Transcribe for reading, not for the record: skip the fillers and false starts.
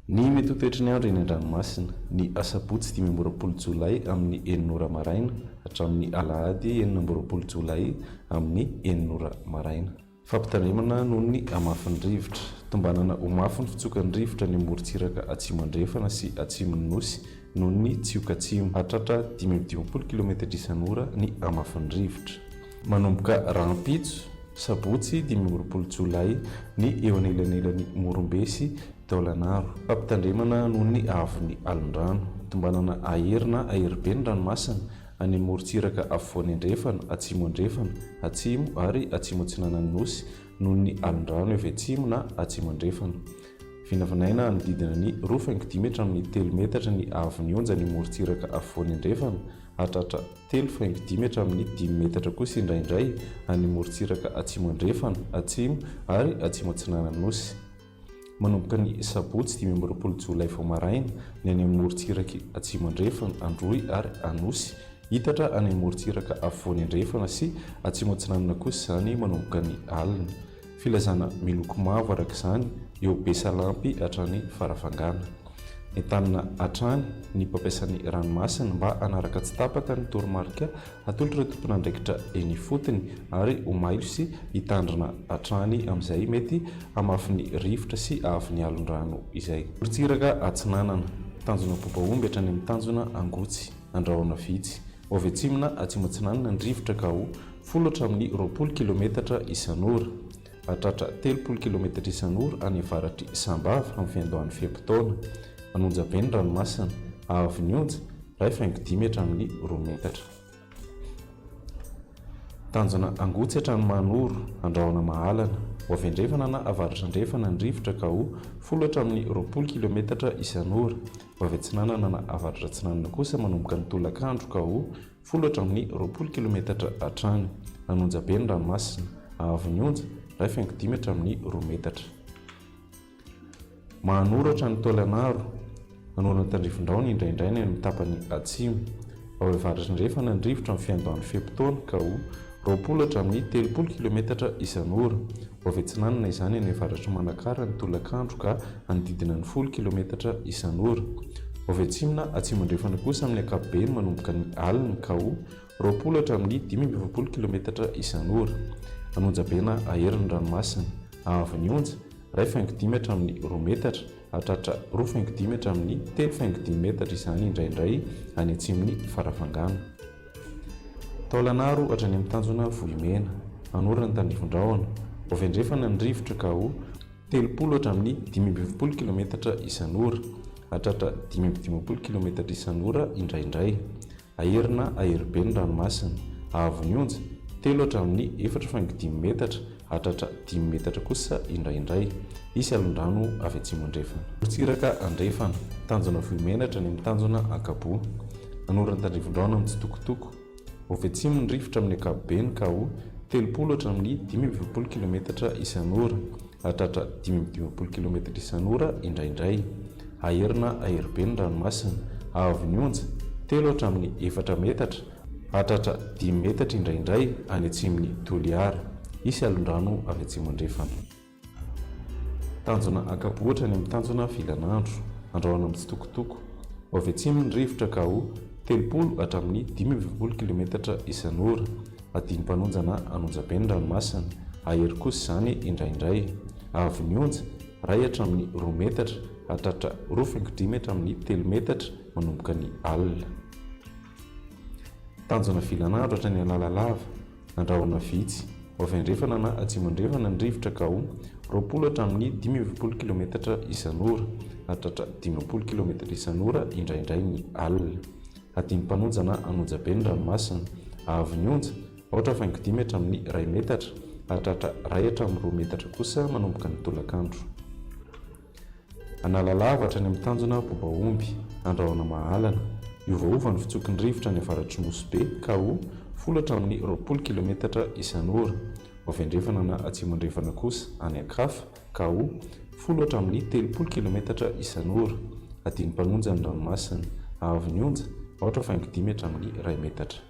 Ny mety ho toetry ny andro eny an-dranomasina ny asabotsy 5 jolay amin'ny 9 maraina hatramin'ny alahady 9 jolay amin'ny 9 maraina. Fampitandremana noho ny amafin'ny rivotra. Tombanana ho mafy ny fitsokan'ny rivotra ny morontsiraka atsimo andrefana sy atsimon'ny nosy noho ny tsioka atsimo. Hatratra 5 km isan'ora ny amafin'ny rivotra. Manomboka rampitso sabotsy 5 jolay ny eo anelanelan'ny morombe sy taolanaro. Fampitandremana noho ny avon'ny alondrano. Tombanana aherina aherbe ny ranomasina any morontsiraka afovoany andrefana atsimo andrefana atsimo ary atsimo atsinanan'ny nosy noho ny alondrano avy atsimo na atsimo andrefana. Vinavinaina hanodidina ny 2.5 metra amin'ny 3 metatra ny avon'ny onja ny morontsiraka afovoany andrefana hatratra 3.5 metra amin'ny 10 metatra kosa indraindray any morontsiraka atsimo andrefana atsimo ary atsimo atsinanan'ny nosy. Manomboka ny sabotsy 12 jolay vao maraina ny any morontsiraka atsimo andrefana androy ary anosy hitatra any morontsiraka afovoany andrefana sy atsimo atsinanana kosa izany manomboka ny alina. Filazana miloko mavo araka izany eo Besalampy hatrany Farafangana. Entanina hatrany ny mpampiasan'ny ranomasina mba hanaraka tsy tapaka ny toromarika atolotra ireo tompon'andraikitra eny fotony ary ho mailo sy hitandrina hatrany amin'izay mety hamafin'ny rivotra sy ahavin'ny alondrano izay. Morontsiraka atsinanana tanjona bobaomby hatrany amin'ny tanjona angotsy andrahoana vitsy. Ho avy atsimo na atsimo atsinanana ny rivotra ka ho 10 amin'ny 20 km isan'ora. Hatratra 30 km isan'ora any avaratry Sambava amin'ny fiandohan'ny fiam-potoana. Anonja be ny ranomasina ahavin'ny onja 2.5 metra amin'ny 2 metatra. Tanjona angotsy hatrany Manoro andrahoana mahalana. Ho avy andrefana na avaratra andrefana ny rivotra ka ho 10 amin'ny 20 km isan'ora. Ho avy atsinanana na avaratra atsinanana kosa manomboka ny tolakandro ka ho 10 amin'ny 20 km hatrany. Anonja be ny ranomasina ahavin'ny onja 2.5 metra amin'ny 2 metatra. Manoro hatrany Taolanaro manorana tandrifon-drahona indraindray ny amin'ny tapany atsimo. Ao avaratra andrefana ny rivotra amin'ny fiandohan'ny fiam-potoana ka ho 20 amin'ny 30 km isan'ora. Ho avy atsinanana izany any avaratra manakara ny tolakandro ka hanodidina ny 10 km isan'ora. Ho avy atsimo na atsimo andrefana kosa amin'ny ankapobeny manomboka ny alina ka ho 20 amin'ny 15 km isan'ora. Anonja be na aherin'ny ranomasina ahavin'ny onja 2.5 metra amin'ny 2 metatra hatratra 2.5 metra amin'ny 3.5 metatra izany indraindray any atsimon'ny Farafangana. Taolanaro hatrany amin'ny tanjona Vohimena anorana ny tandrifon-drahona. Ho avy andrefana ny rivotra ka ho 30 amin'ny 15 km isan'ora hatratra 15 km isan'ora indraindray. Aherina aherbe ny ranomasina ahavin'ny onja 3 amin'ny 4.5 metatra hatratra 10 metatra kosa indraindray. Isy alondrano avy atsimo andrefana. Morontsiraka andrefana tanjona Vohimena hatrany amin'ny tanjona Akabo anorana ny tandrifon-drahona amin'ny tsitokotoko. Ho avy atsimo ny rivotra amin'ny ankapobeny ka ho 30 amin'ny 15 km isan'ora hatratra 15 km isan'ora indraindray. Aherina aherbe ny ranomasina ahavin'ny onja 3 amin'ny 4 metatra hatratra 10 metatra indraindray any atsimon'ny Toliara. Isy alondrano avy atsimo andrefana. Tanjona Akabo hatrany amin'ny tanjona Vilanandro andrahoana amin'ny tsitokotoko. Ho avy atsimo ny rivotra ka ho 30 hatramin'ny 15 km isan'ora. Adinim-panonja na anonja be ny ranomasina ahery kosa izany indraindray. Ahavin'ny onja 2 hatramin'ny 2 metatra hatratra 2.5 metra amin'ny 3 metatra manomboka ny alina. Tanjona Vilanandro hatrany Analalava andrahoana vitsy. Ho avy andrefana na atsimo andrefana ny rivotra ka ho 20 hatramin'ny 15 km isan'ora hatratra 15 km isan'ora indraindray ny alina. Adinim-panonja na anonja be ny ranomasina ahavin'ny onja 2.5 metra amin'ny 2 metatra hatratra 2 hatramin'ny 2 metatra kosa manomboka ny tolakandro. Analalava hatrany amin'ny tanjona Bobaomby andrahoana mahalana. Iovaova ny fitsokon'ny rivotra ny avaratry Nosy be ka ho 10 hatramin'ny 20 km isan'ora. Ho avy andrefana na atsimo andrefana kosa any Ankafa ka ho 10 hatramin'ny 30 km isan'ora. Adinim-panonja ny ranomasina ahavin'ny onja 2.5 metra amin'ny 2 metatra.